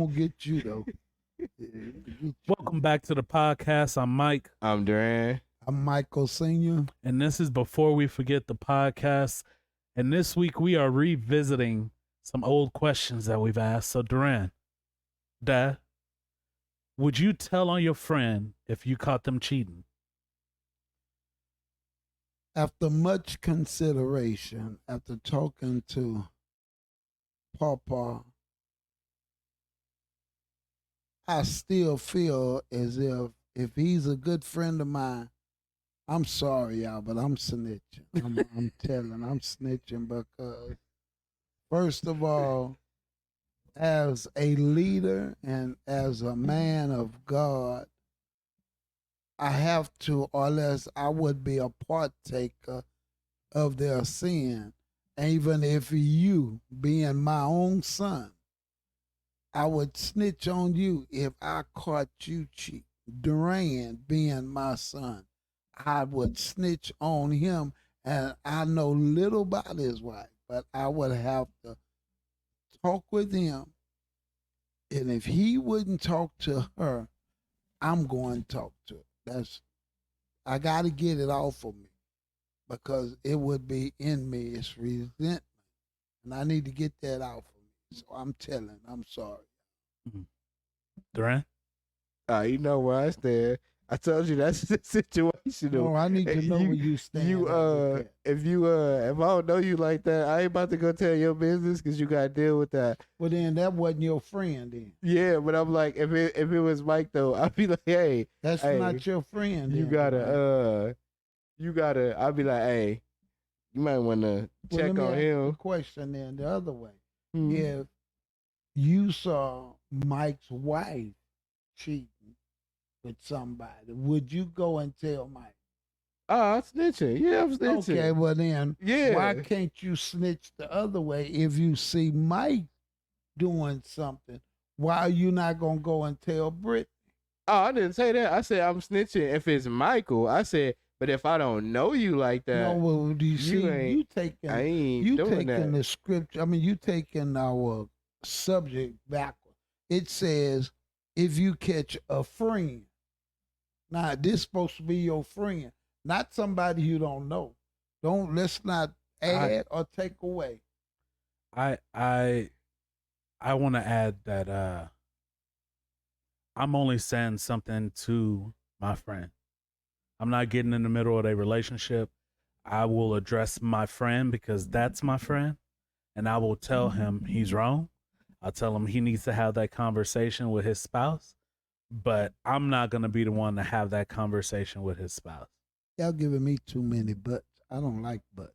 gonna get you though. Get you. Welcome back to the podcast. I'm Mike. I'm Duran. I'm Michael Sr. And this is Before We Forget the Podcast. And this week we are revisiting some old questions that we've asked. So, Duran, Dad, would you tell on your friend if you caught them cheating? After much consideration, after talking to Papa, I still feel as if he's a good friend of mine, I'm sorry, y'all, but I'm snitching. I'm snitching because, first of all, as a leader and as a man of God, I have to, or else I would be a partaker of their sin. Even if you, being my own son, I would snitch on you if I caught you cheating. Duran, being my son, I would snitch on him, and I know little about his wife, but I would have to talk with him, and if he wouldn't talk to her, I'm going to talk to her. I got to get it off of me because it would be in me. It's resentment, and I need to get that out of me. So I'm telling, I'm sorry. Mm-hmm. Duran? You know where I stand. I told you that's the situation. No, I need to know where you stand. If I don't know you like that, I ain't about to go tell your business because you got to deal with that. Well, then that wasn't your friend then. Yeah, but I'm like, if it was Mike though, I'd be like, hey, that's not your friend. You then, gotta. I'd be like, hey, you might want to check on him. The question then the other way: mm-hmm. If you saw Mike's wife cheating with somebody, would you go and tell Mike? I'm snitching. Yeah, I'm snitching. Okay, well then, yeah. Why can't you snitch the other way? If you see Mike doing something, why are you not gonna go and tell Brittany? Oh, I didn't say that. I said I'm snitching if it's Michael. I said, but if I don't know you like that, no. Well, do you see? You taking the scripture. I mean, you taking our subject backwards. It says if you catch a friend. Now, this supposed to be your friend, not somebody you don't know. Let's not add or take away. I want to add that I'm only saying something to my friend. I'm not getting in the middle of a relationship. I will address my friend because that's my friend, and I will tell him he's wrong. I'll tell him he needs to have that conversation with his spouse. But I'm not going to be the one to have that conversation with his spouse. Y'all giving me too many buts. I don't like buts.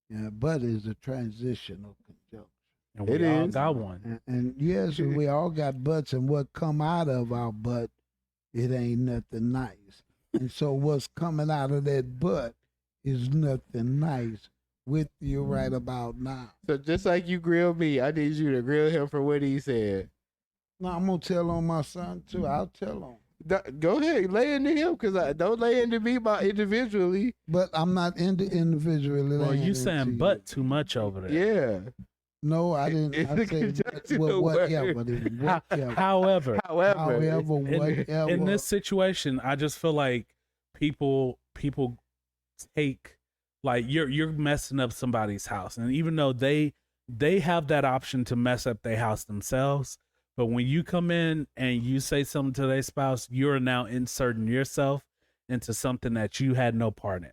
Yeah, but is a transitional conjunction. And we all got one. And yes, we all got butts, and what come out of our butt, it ain't nothing nice. And so what's coming out of that butt is nothing nice with you right about now. So just like you grilled me, I need you to grill him for what he said. No, I'm gonna tell on my son too. I'll tell on. Go ahead, lay into him because I don't lay into me individually. But I'm not into individually. Well, you saying "but" too much over there. Yeah. No, I didn't. I said whatever. However, whatever. In this situation, I just feel like people take like you're messing up somebody's house, and even though they have that option to mess up their house themselves. But when you come in and you say something to their spouse, you're now inserting yourself into something that you had no part in.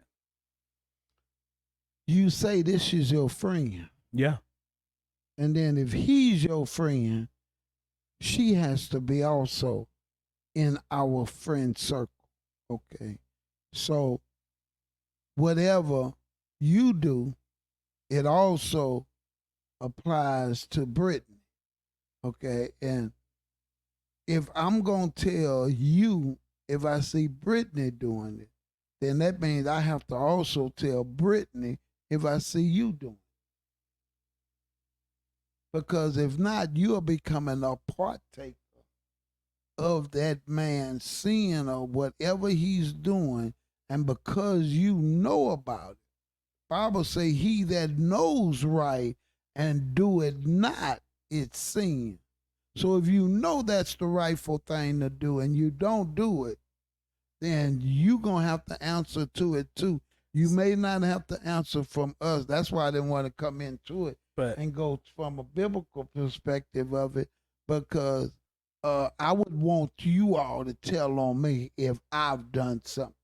You say this is your friend. Yeah. And then if he's your friend, she has to be also in our friend circle. Okay. So whatever you do, it also applies to Brittany. Okay, and if I'm going to tell you, if I see Brittany doing it, then that means I have to also tell Brittany if I see you doing it. Because if not, you are becoming a partaker of that man's sin or whatever he's doing, and because you know about it, Bible say he that knows right and do it not, it's sin. So if you know that's the rightful thing to do and you don't do it, then you gonna have to answer to it too. You may not have to answer from us. That's why I didn't want to come into it But and go from a biblical perspective of it, because I would want you all to tell on me if I've done something.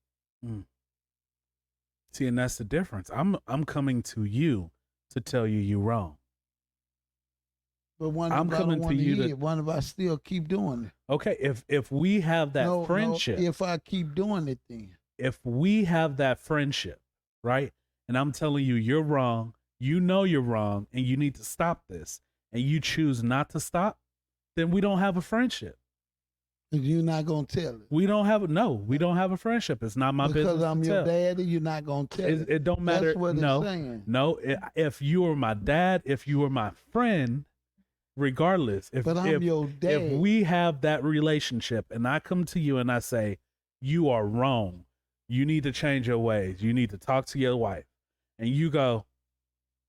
see, and that's the difference. I'm coming to you to tell you you're wrong. But one I'm of I coming don't to want to you hear to- it. One of us still keep doing it. Okay, if we have that No, friendship, if I keep doing it, then if we have that friendship, right? And I'm telling you you're wrong, you know you're wrong, and you need to stop this, and you choose not to stop, then we don't have a friendship. you're not gonna tell it. We don't have we don't have a friendship. It's not my Because business. I'm to your tell. daddy, you're not gonna tell it. It don't matter. That's what no, it's saying. no. If you were my dad, if you were my friend, regardless, But I'm your dad. if we have that relationship and I come to you and I say, you are wrong, you need to change your ways, you need to talk to your wife, and you go,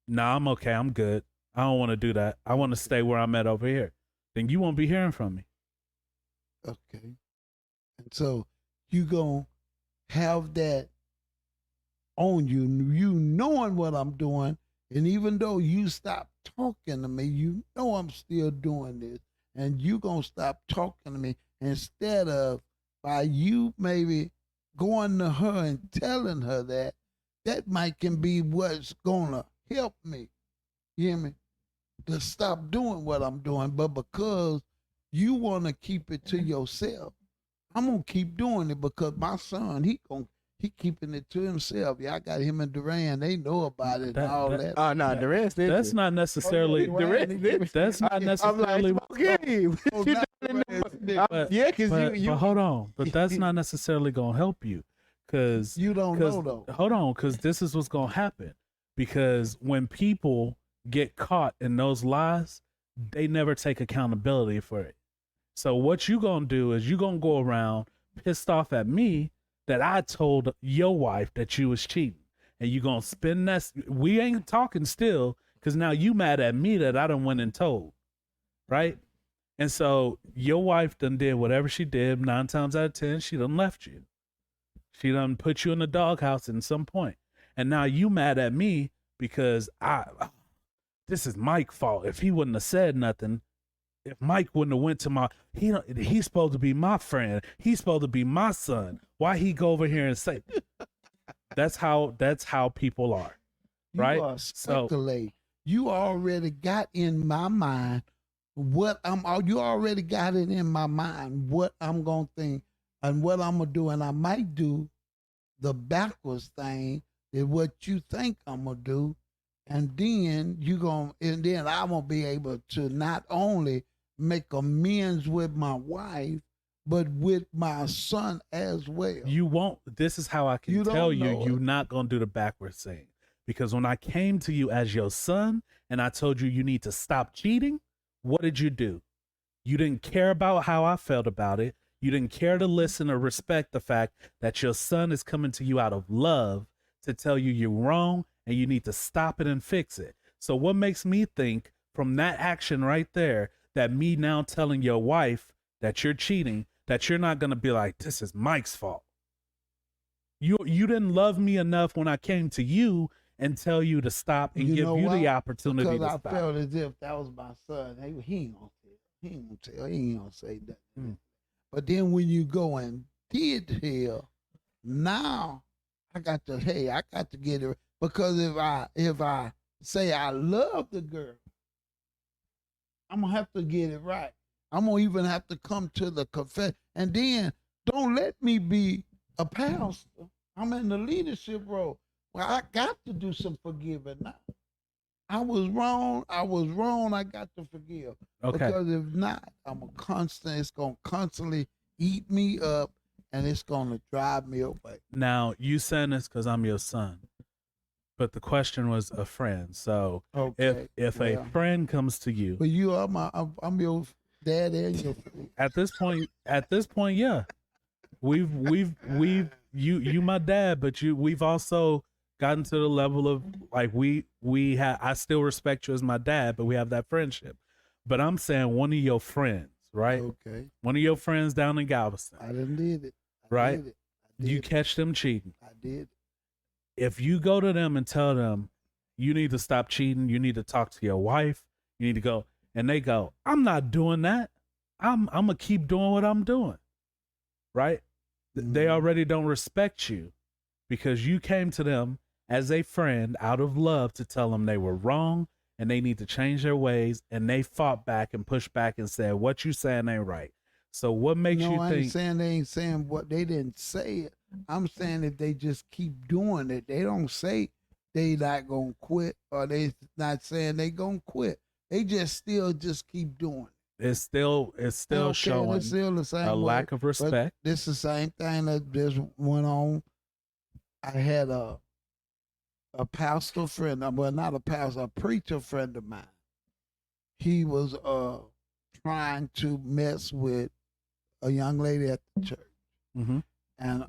nah, I'm okay, I'm good, I don't want to do that, I want to stay where I'm at over here, then you won't be hearing from me. Okay. And so you gonna have that on you, you knowing what I'm doing, and even though you stop talking to me, you know I'm still doing this, and you gonna stop talking to me instead of by you maybe going to her and telling her that might can be what's gonna help me. You hear me? To stop doing what I'm doing, but because you want to keep it to yourself, I'm gonna keep doing it because my son, he keeping it to himself. Yeah, I got him and Duran. They know about it and all that. Oh no, Durant's That's not necessarily. That's not necessarily. I'm like, okay. Oh, You not done Durant's enough. nigga. But- Yeah, because but you hold on. But that's not necessarily gonna help you, because You don't know though. hold on, because this is what's gonna happen. Because when people get caught in those lies, they never take accountability for it. So what you gonna do is you gonna go around pissed off at me that I told your wife that you was cheating, and you gonna spin that. We ain't talking still, because now you mad at me that I done went and told, right? And so your wife done did whatever she did. 9 times out of 10, she done left you. She done put you in the doghouse at some point. And now you mad at me because this is Mike's fault. If he wouldn't have said nothing, if Mike wouldn't have went to he's supposed to be my friend. He's supposed to be my son. Why he go over here and say? That's how people are, right? You are speculating. You already got in my mind what you already got it in my mind what I'm gonna think and what I'm gonna do, and I might do the backwards thing than what you think I'm gonna do, and then I'm gonna be able to not only make amends with my wife, but with my son as well. You won't. This is how I can You don't tell you know you're it. not going to do the backwards thing. Because when I came to you as your son and I told you you need to stop cheating, what did you do? You didn't care about how I felt about it. You didn't care to listen or respect the fact that your son is coming to you out of love to tell you you're wrong and you need to stop it and fix it. So what makes me think from that action right there that me now telling your wife that you're cheating, that you're not going to be like, this is Mike's fault. You didn't love me enough when I came to you and tell you to stop and You give know you the why? opportunity Because to I stop. felt as if that was my son. He ain't gonna tell. He ain't gonna tell. He ain't gonna say that. Mm. But then when you go and did tell, now I got to get it, because if I say I love the girl, I'm gonna have to get it right. I'm gonna even have to come to the confession, and then don't let me be a pastor. I'm in the leadership role. Well, I got to do some forgiving now. I was wrong. I got to forgive. Okay. Because if not, it's gonna constantly eat me up, and it's gonna drive me away. Now, you saying this because I'm your son, but the question was a friend. So Okay. if well, a friend comes to you but you are I'm your dad and your friend. at this point, yeah, we've you my dad, but we've also gotten to the level of like I still respect you as my dad, but we have that friendship. But I'm saying one of your friends, right? Okay. One of your friends down in Galveston, I done did it. I Right. Did it. I did you it. catch them cheating. I did. If you go to them and tell them you need to stop cheating, you need to talk to your wife, you need to go, and they go, I'm not doing that. I'm gonna keep doing what I'm doing. Right? They Mhm. already don't respect you because you came to them as a friend out of love to tell them they were wrong and they need to change their ways, and they fought back and pushed back and said, what you saying ain't right. So what makes No, you I think ain't saying they ain't saying what they didn't say it. I'm saying if they just keep doing it, they don't say they not gonna quit or they not saying they gonna quit. They just still just keep doing it. it's still Okay, showing it's still the same a way, lack of but respect? this the same thing that just went on. I had a pastor friend, well not a pastor, a preacher friend of mine. He was trying to mess with a young lady at the church. Mm-hmm. And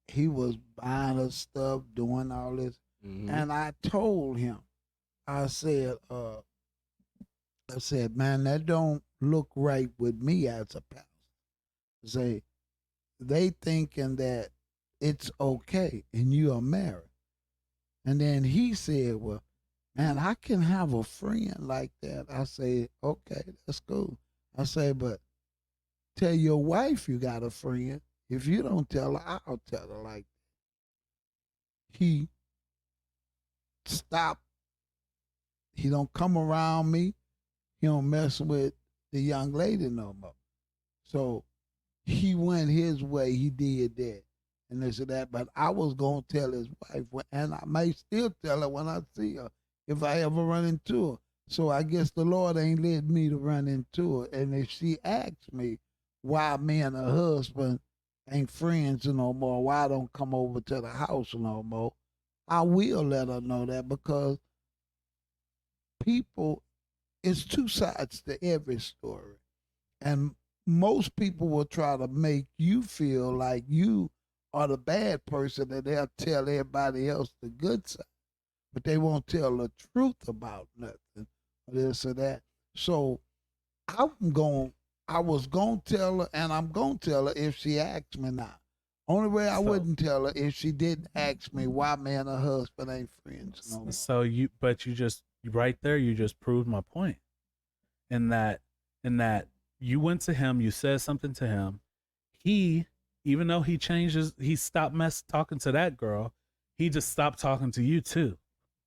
he was buying her stuff, doing all this. Mhm. And I told him, I said, man, that don't look right with me as a pastor. Say, they thinking that it's okay and you are married. And then he said, well, man, I can have a friend like that. I say, okay, that's cool. I say, but tell your wife you got a friend. If you don't tell her, I'll tell her like that. He stopped. He don't come around me. He don't mess with the young lady no more. So he went his way. He did that and this and that. But I was gonna tell his wife, and I may still tell her when I see her if I ever run into her. So I guess the Lord ain't led me to run into her. And if she asks me why me and her husband ain't friends no more, why I don't come over to the house no more, I will let her know that because people, it's two sides to every story. And most people will try to make you feel like you are the bad person and they'll tell everybody else the good side. But they won't tell the truth about nothing, or this or that. So I was gonna tell her, and I'm gonna tell her if she asks me now. Only way I So- wouldn't tell her if she didn't ask me why me and her husband ain't friends no more. So you just right there, you just proved my point. In that you went to him, you said something to him. He, even though he changes, he stopped talking to that girl. He just stopped talking to you too,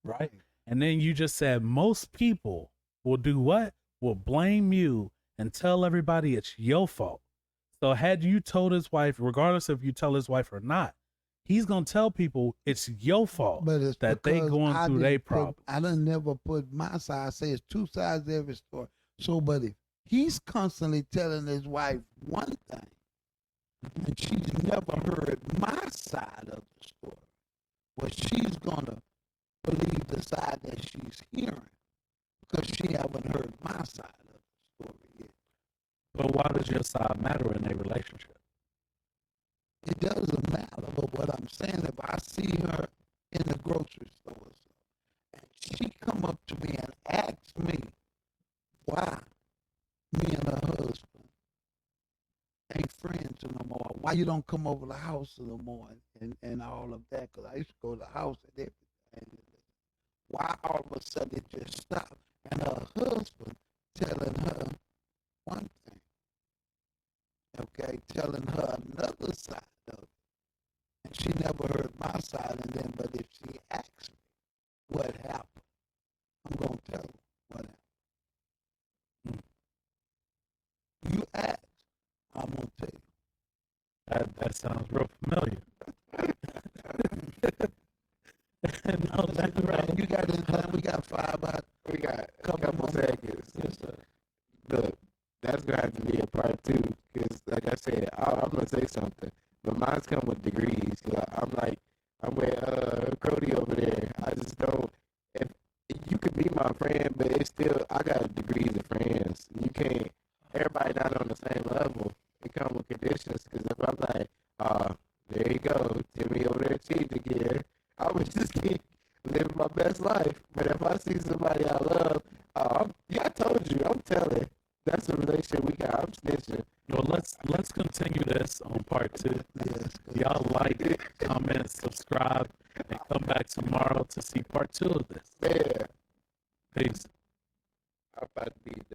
right? And then you just said most people will do what? Will blame you and tell everybody it's your fault. So had you told his wife, regardless if you tell his wife or not, he's gonna tell people it's your fault But it's that they because going I through didn't their put- problem. I done never put my side. I say it's two sides to every story. So, but if he's constantly telling his wife one thing, and she's never heard my side of the story, well, she's gonna believe the side that she's hearing because she haven't heard my side of the story yet. But why does your side matter in a relationship? It doesn't matter, but what I'm saying, if I see her in the grocery store and she come up to me and ask me why me and her husband ain't friends no more, why you don't come over the house no more, and all of that, because I used to go to the house and everything. Why all of a sudden it just stopped, and her husband telling her one thing, okay, telling her another side of it. And she never heard my side, and then, but if she asks me what happened, I'm going to tell her what happened. You ask, I'm going to tell you. That sounds real familiar. No, that's right. You got any time? We got 5 out. We got a Couple couple more. seconds. Yes, sir. Look, that's gonna have to be a part 2 because, like I said, I'm gonna say something, but mine's come with degrees. I'm with Cody over there. I just don't. If you could be my friend, but it's still I got degrees of friends. You can't. Everybody not on the same level. It comes with conditions. Because if I'm like, there you go, Timmy over there cheating again, I would just keep living my best life. But if I see somebody I love, yeah, I told you, I'm snitching. Well, let's continue this on part 2. Yes. Y'all like, comment, subscribe, and come back tomorrow to see part 2 of this. Man, Peace. I'm about to be